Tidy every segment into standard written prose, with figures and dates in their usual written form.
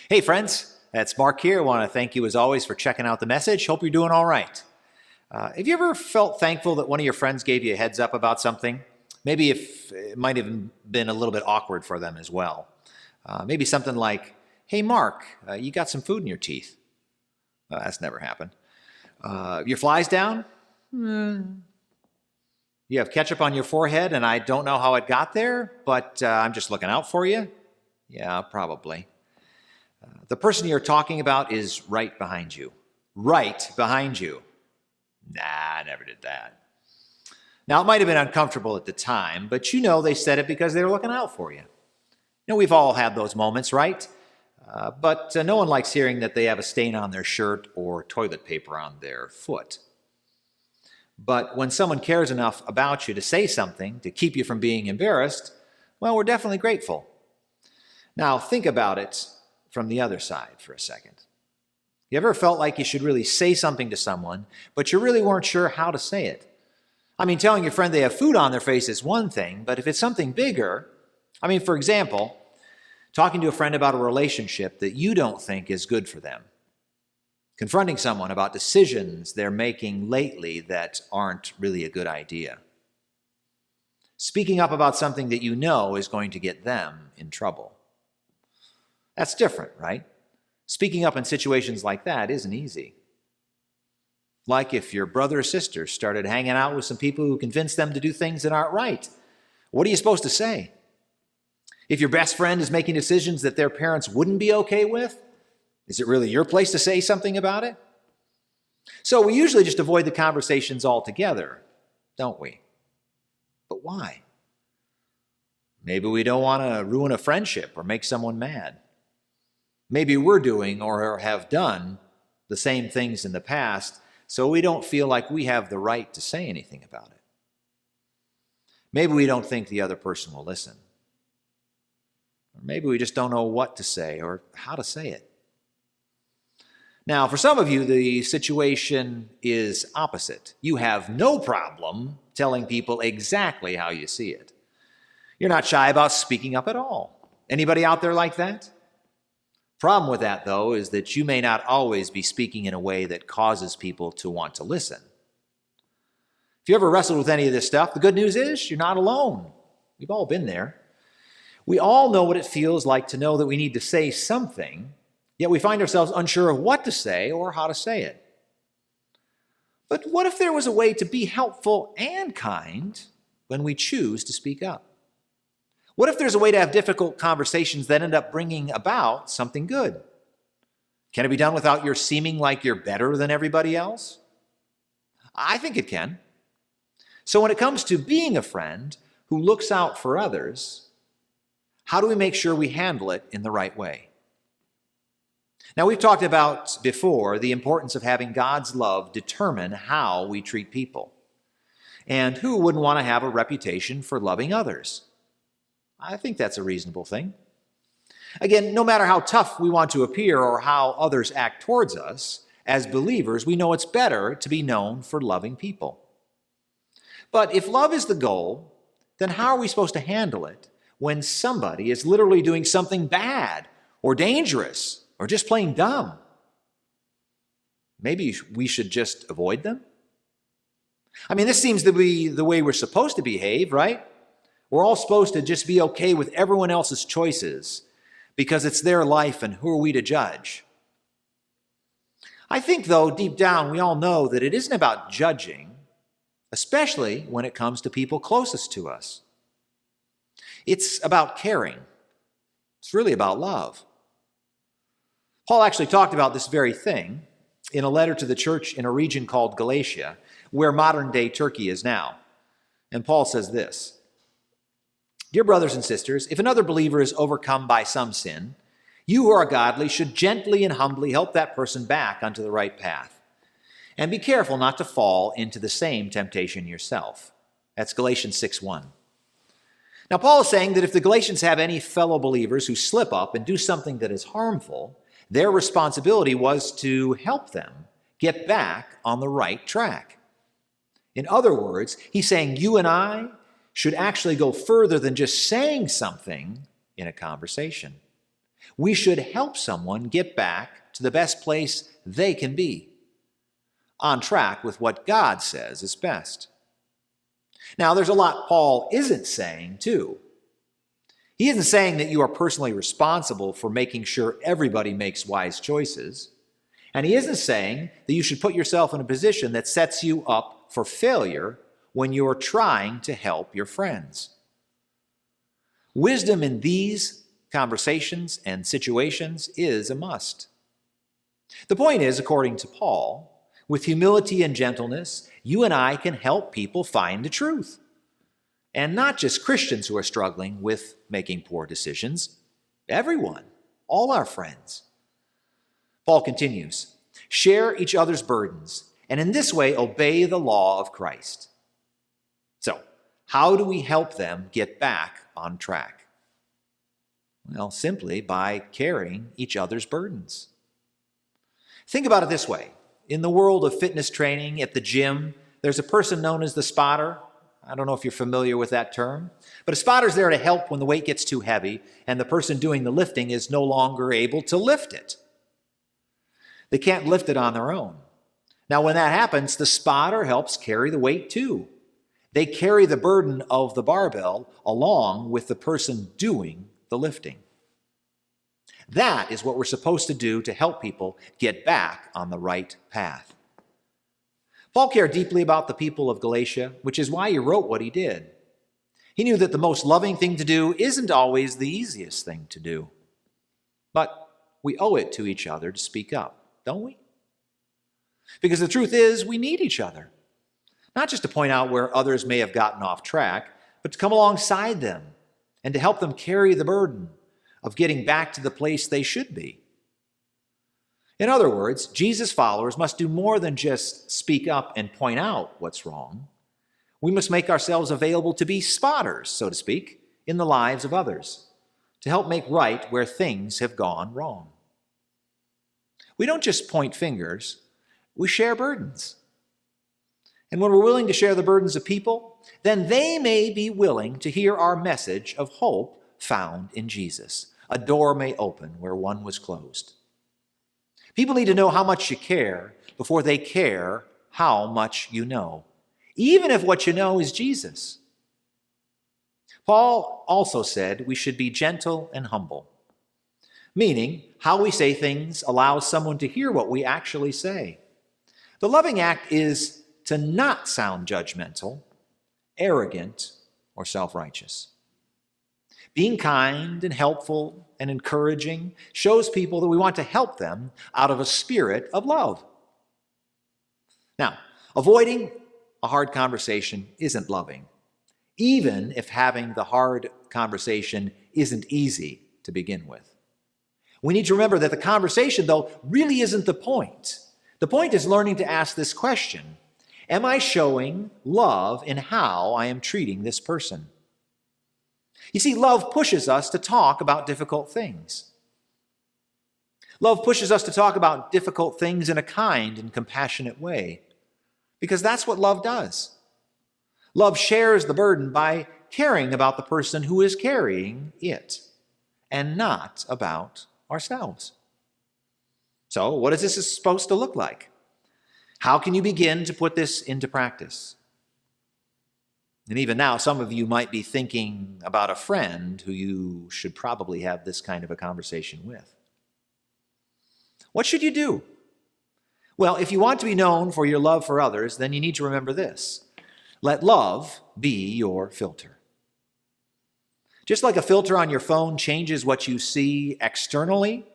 Hey friends, it's Mark here. I want to thank you as always for checking out the message. Hope you're doing all right. Have you ever felt thankful that one of your friends gave you a heads up about something? Maybe if it might have been a little bit awkward for them as well. Maybe something like, hey Mark, you got some food in your teeth. That's never happened. Your fly's down? You have ketchup on your forehead and I don't know how it got there, but I'm just looking out for you? Yeah, probably. The person you're talking about is right behind you. Right behind you. Nah, I never did that. Now, it might have been uncomfortable at the time, but you know they said it because they were looking out for you. We've all had those moments, right? But no one likes hearing that they have a stain on their shirt or toilet paper on their foot. But when someone cares enough about you to say something to keep you from being embarrassed, well, we're definitely grateful. Now, think about it from the other side for a second. You ever felt like you should really say something to someone, but you really weren't sure how to say it? I mean, telling your friend they have food on their face is one thing, but if it's something bigger, for example, talking to a friend about a relationship that you don't think is good for them, confronting someone about decisions they're making lately that aren't really a good idea, speaking up about something that you know is going to get them in trouble. That's different, right? Speaking up in situations like that isn't easy. Like if your brother or sister started hanging out with some people who convinced them to do things that aren't right. What are you supposed to say? If your best friend is making decisions that their parents wouldn't be okay with, is it really your place to say something about it? So we usually just avoid the conversations altogether, don't we? But why? Maybe we don't want to ruin a friendship or make someone mad. Maybe we're doing or have done the same things in the past, so we don't feel like we have the right to say anything about it. Maybe we don't think the other person will listen. Or maybe we just don't know what to say or how to say it. Now, for some of you, the situation is opposite. You have no problem telling people exactly how you see it. You're not shy about speaking up at all. Anybody out there like that? Problem with that, though, is that you may not always be speaking in a way that causes people to want to listen. If you ever wrestled with any of this stuff, the good news is you're not alone. We've all been there. We all know what it feels like to know that we need to say something, yet we find ourselves unsure of what to say or how to say it. But what if there was a way to be helpful and kind when we choose to speak up? What if there's a way to have difficult conversations that end up bringing about something good? Can it be done without your seeming like you're better than everybody else? I think it can. So when it comes to being a friend who looks out for others, how do we make sure we handle it in the right way? Now, we've talked about before the importance of having God's love determine how we treat people. And who wouldn't want to have a reputation for loving others? I think that's a reasonable thing. Again, no matter how tough we want to appear or how others act towards us, as believers, we know it's better to be known for loving people. But if love is the goal, then how are we supposed to handle it when somebody is literally doing something bad or dangerous or just plain dumb? Maybe we should just avoid them? This seems to be the way we're supposed to behave, right? We're all supposed to just be okay with everyone else's choices because it's their life and who are we to judge? I think, though, deep down, we all know that it isn't about judging, especially when it comes to people closest to us. It's about caring. It's really about love. Paul actually talked about this very thing in a letter to the church in a region called Galatia, where modern-day Turkey is now. And Paul says this, "Dear brothers and sisters, if another believer is overcome by some sin, you who are godly should gently and humbly help that person back onto the right path. And be careful not to fall into the same temptation yourself." That's Galatians 6:1. Now, Paul is saying that if the Galatians have any fellow believers who slip up and do something that is harmful, their responsibility was to help them get back on the right track. In other words, he's saying you and I should actually go further than just saying something in a conversation. We should help someone get back to the best place they can be, on track with what God says is best. Now, there's a lot Paul isn't saying, too. He isn't saying that you are personally responsible for making sure everybody makes wise choices. And he isn't saying that you should put yourself in a position that sets you up for failure when you're trying to help your friends. Wisdom in these conversations and situations is a must. The point is, according to Paul, with humility and gentleness, you and I can help people find the truth. And not just Christians who are struggling with making poor decisions. Everyone, all our friends. Paul continues, share each other's burdens, and in this way obey the law of Christ. So, how do we help them get back on track? Well, simply by carrying each other's burdens. Think about it this way. In the world of fitness training, at the gym, there's a person known as the spotter. I don't know if you're familiar with that term, but a spotter's there to help when the weight gets too heavy and the person doing the lifting is no longer able to lift it. They can't lift it on their own. Now, when that happens, the spotter helps carry the weight too. They carry the burden of the barbell along with the person doing the lifting. That is what we're supposed to do to help people get back on the right path. Paul cared deeply about the people of Galatia, which is why he wrote what he did. He knew that the most loving thing to do isn't always the easiest thing to do. But we owe it to each other to speak up, don't we? Because the truth is, we need each other. Not just to point out where others may have gotten off track, but to come alongside them and to help them carry the burden of getting back to the place they should be. In other words, Jesus' followers must do more than just speak up and point out what's wrong. We must make ourselves available to be spotters, so to speak, in the lives of others, to help make right where things have gone wrong. We don't just point fingers, we share burdens. And when we're willing to share the burdens of people, then they may be willing to hear our message of hope found in Jesus. A door may open where one was closed. People need to know how much you care before they care how much you know, even if what you know is Jesus. Paul also said we should be gentle and humble, meaning how we say things allows someone to hear what we actually say. The loving act is to not sound judgmental, arrogant, or self-righteous. Being kind and helpful and encouraging shows people that we want to help them out of a spirit of love. Now, avoiding a hard conversation isn't loving, even if having the hard conversation isn't easy to begin with. We need to remember that the conversation, though, really isn't the point. The point is learning to ask this question: am I showing love in how I am treating this person? You see, love pushes us to talk about difficult things. Love pushes us to talk about difficult things in a kind and compassionate way, because that's what love does. Love shares the burden by caring about the person who is carrying it, and not about ourselves. So, what is this supposed to look like? How can you begin to put this into practice? And even now, some of you might be thinking about a friend who you should probably have this kind of a conversation with. What should you do? Well, if you want to be known for your love for others, then you need to remember this: let love be your filter. Just like a filter on your phone changes what you see externally,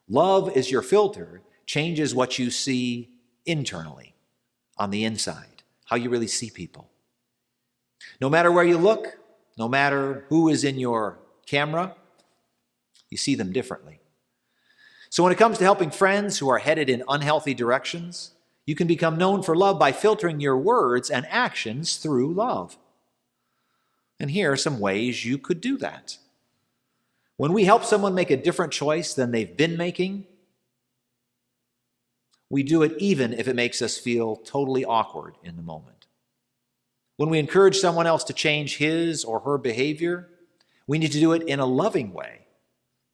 love is your filter, changes what you see internally, on the inside, how you really see people. No matter where you look, no matter who is in your camera, you see them differently. So when it comes to helping friends who are headed in unhealthy directions, you can become known for love by filtering your words and actions through love. And here are some ways you could do that. When we help someone make a different choice than they've been making, we do it even if it makes us feel totally awkward in the moment. When we encourage someone else to change his or her behavior, we need to do it in a loving way,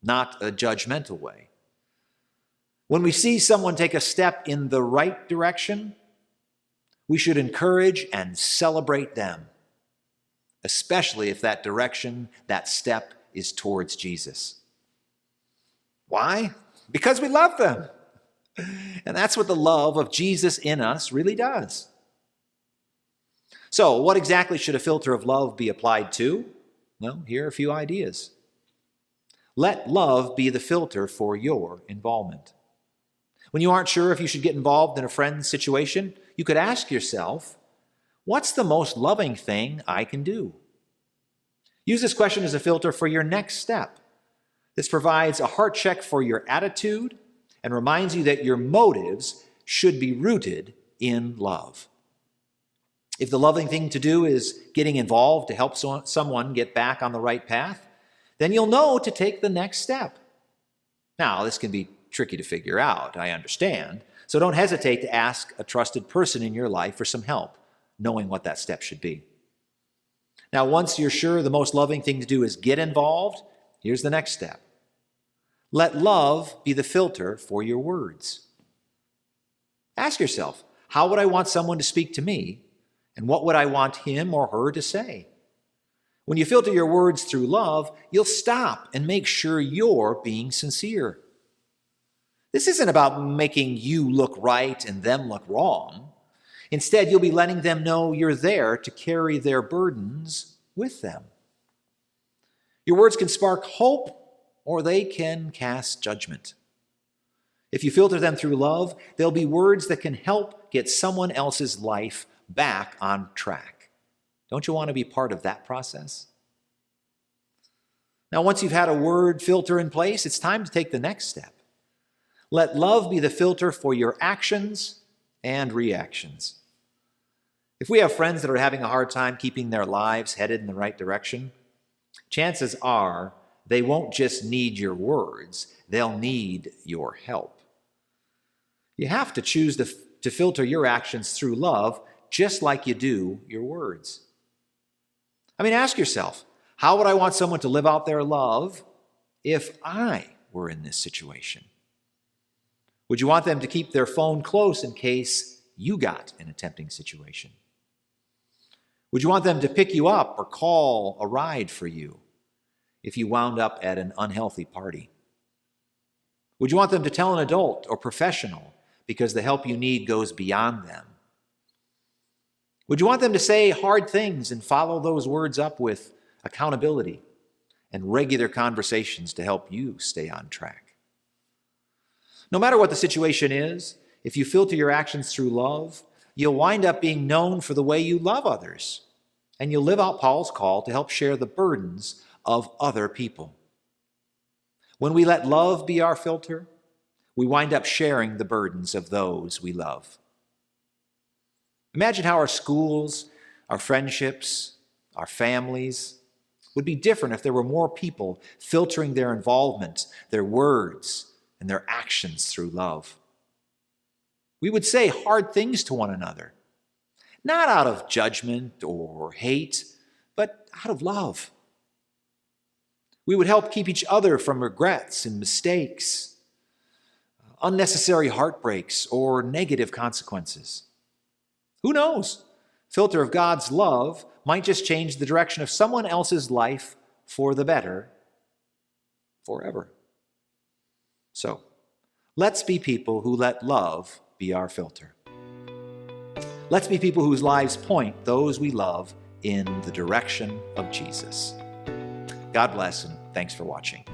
not a judgmental way. When we see someone take a step in the right direction, we should encourage and celebrate them, especially if that direction, that step, is towards Jesus. Why? Because we love them. And that's what the love of Jesus in us really does. So, what exactly should a filter of love be applied to? Well, here are a few ideas. Let love be the filter for your involvement. When you aren't sure if you should get involved in a friend's situation, you could ask yourself, what's the most loving thing I can do? Use this question as a filter for your next step. This provides a heart check for your attitude and reminds you that your motives should be rooted in love. If the loving thing to do is getting involved to help someone get back on the right path, then you'll know to take the next step. Now, this can be tricky to figure out, I understand, so don't hesitate to ask a trusted person in your life for some help, knowing what that step should be. Now, once you're sure the most loving thing to do is get involved, here's the next step. Let love be the filter for your words. Ask yourself, how would I want someone to speak to me, and what would I want him or her to say? When you filter your words through love, you'll stop and make sure you're being sincere. This isn't about making you look right and them look wrong. Instead, you'll be letting them know you're there to carry their burdens with them. Your words can spark hope, or they can cast judgment. If you filter them through love, they'll be words that can help get someone else's life back on track. Don't you want to be part of that process? Now, once you've had a word filter in place, it's time to take the next step. Let love be the filter for your actions and reactions. If we have friends that are having a hard time keeping their lives headed in the right direction, chances are they won't just need your words, they'll need your help. You have to choose to filter your actions through love just like you do your words. Ask yourself, how would I want someone to live out their love if I were in this situation? Would you want them to keep their phone close in case you got in a tempting situation? Would you want them to pick you up or call a ride for you if you wound up at an unhealthy party? Would you want them to tell an adult or professional because the help you need goes beyond them? Would you want them to say hard things and follow those words up with accountability and regular conversations to help you stay on track? No matter what the situation is, if you filter your actions through love, you'll wind up being known for the way you love others, and you'll live out Paul's call to help share the burdens of other people. When we let love be our filter, we wind up sharing the burdens of those we love. Imagine how our schools, our friendships, our families would be different if there were more people filtering their involvement, their words, and their actions through love. We would say hard things to one another, not out of judgment or hate, but out of love. We would help keep each other from regrets and mistakes, unnecessary heartbreaks, or negative consequences. Who knows? Filter of God's love might just change the direction of someone else's life for the better forever. So, let's be people who let love be our filter. Let's be people whose lives point those we love in the direction of Jesus. God bless, and thanks for watching.